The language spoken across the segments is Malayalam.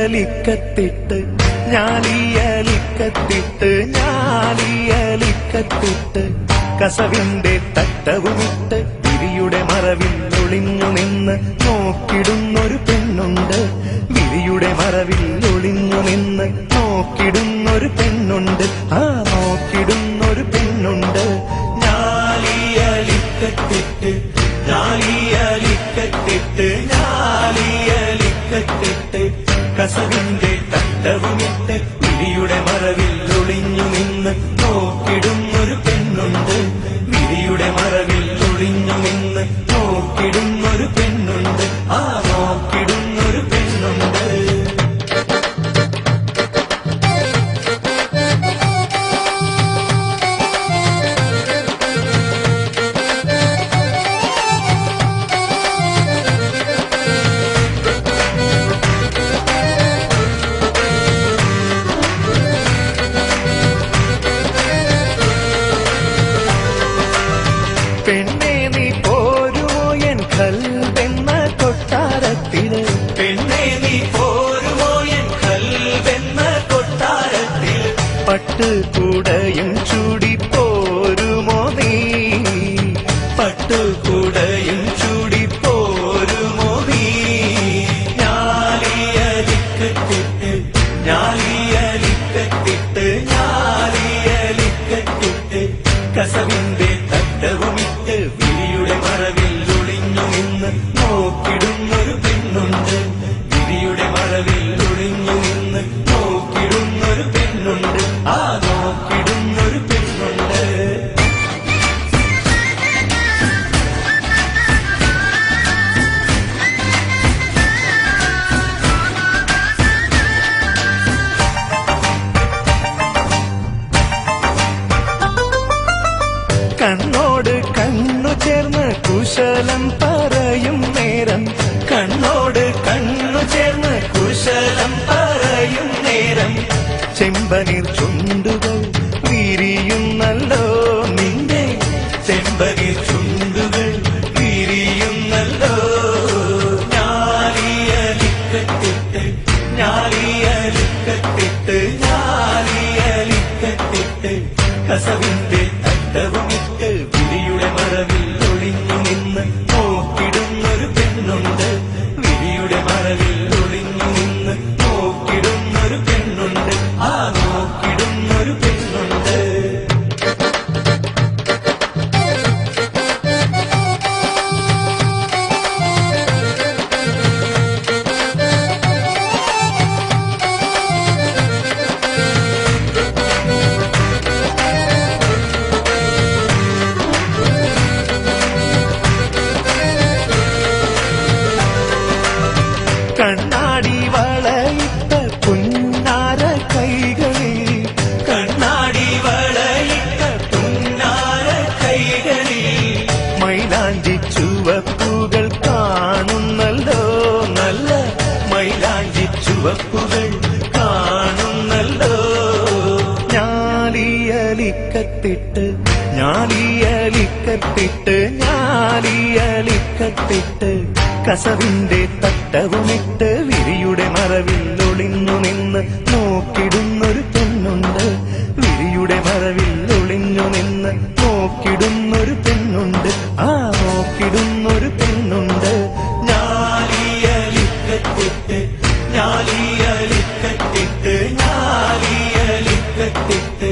ഞാലിയലിക്കത്തിട്ട് ഞാലിയലിക്കത്തിട്ട് ഞാലിയലിക്കത്തിട്ട് കസവിന്റെ തട്ടവുമിട്ട് വിരിയുടെ മറവിൽ ഒളിഞ്ഞു നിന്ന് നോക്കിടുന്നൊരു പെണ്ണുണ്ട്. വിരിയുടെ മറവിൽ ഒളിഞ്ഞു നിന്ന് നോക്കിടുന്നൊരു പെണ്ണുണ്ട്. ആ നോക്കിടുന്നൊരു പെണ്ണുണ്ട്. ഞാലിയലിക്കത്തിട്ട് ഞാലിയലിക്കത്തിട്ട് ഞാലിയലിക്കത്തിട്ട് കസവിന്റെ തട്ടവുമിട്ട് വിരിയുടെ മറവിൽ ഒളിഞ്ഞു നിന്ന് നോക്കിടുന്നൊരു പെണ്ണുണ്ട്. വിരിയുടെ മറവിൽ ഒളിഞ്ഞു നിന്ന് നോക്കിടുന്നൊരു പെണ്ണുണ്ട്. ആ നോക്കിടുന്നൊരു പെണ്ണുണ്ട്. പെണ്ണേ നീ പോരുമോ എൻ കൽവെന്ന കൊട്ടാരത്തില്. പെണ്ണേ നീ പോരുമോ എൻ കൽവെന്ന കൊട്ടാരത്തില്. പട്ടുകൂടയും ചൂടി പോരുമോ നീ. പട്ടുകൂടയും ചൂടി പോരുമോ നീ. ഞാലിയലിക്കത്തിട്ട് ഞാലിയലിക്കത്തിട്ട് ഞാലിയലിക്കത്തിട്ട് കസവിന്റെ തട്ടവുമിട്ട് വിരിയുടെ മറവിൽ ഒളിഞ്ഞു നിന്ന് നോക്കിടുന്നൊരു പെണ്ണുണ്ട്. വിരിയുടെ മറവിൽ ഒളിഞ്ഞു നിന്ന് നോക്കിടുന്നൊരു പെണ്ണുണ്ട്. ആ നോക്കിടുന്നൊരു പെണ്ണുണ്ട്. കണ്ണോട് കണ്ണു ചേർന്ന് കുശലം പറയും നേരം. കണ്ണോട് കണ്ണു ചേർന്ന് കുശലം പറയും നേരം. ചെമ്പനീർ ചുണ്ടുകൾ വിരിയുന്നല്ലോ നിന്റെ. ചെമ്പനീർ ചുണ്ടുകൾ വിരിയുന്നല്ലോ. ഞാലിയലിക്കത്തിട്ട് ഞാലിയലിക്കത്തിട്ട് ഞാലിയലിക്കത്തിട്ട് കസവിന്റെ തട്ടവുമിട്ട് വിരിയുടെ മറവിൽ ഒളിഞ്ഞു നിന്ന് നോക്കിടുന്നൊരു പെണ്ണുണ്ട്. വിരിയുടെ മറവിൽ ഒളിഞ്ഞു നിന്ന് നോക്കിടുന്നൊരു പെണ്ണുണ്ട്. ആ നോക്കിടുന്നൊരു പെണ്ണുണ്ട്. കണ്ണാടി വളയിട്ട പുന്നാര കൈകളിൽ. കണ്ണാടി വളയിട്ട പുന്നാര കൈകളിൽ. മൈലാഞ്ചി ചുവപ്പുകൾ കാണുന്നല്ലോ. നല്ല മൈലാഞ്ചി ചുവപ്പുകൾ കാണുന്നല്ലോ. ഞാലിയലിക്കത്തിട്ട് ഞാലിയലിക്കത്തിട്ട് ഞാലിയലിക്കത്തിട്ട് കസവിന്റെ തട്ടവുമിട്ട് വിരിയുടെ മറവിൽ ഒളിഞ്ഞു നിന്ന് നോക്കിടുന്നൊരു പെണ്ണുണ്ട്. വിരിയുടെ മറവിൽ ഒളിഞ്ഞു നിന്ന് നോക്കിടുന്നൊരു പെണ്ണുണ്ട്. ആ നോക്കിടുന്നൊരു പെണ്ണുണ്ട്. ഞാലിയലിക്കത്തിട്ട് ഞാലിയലിക്കത്തിട്ട് ഞാലിയലിക്കത്തിട്ട്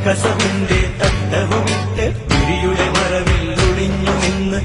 കസവിന്റെ തട്ടവുമിട്ട് വിരിയുടെ മറവിൽ ഒളിഞ്ഞു നിന്ന്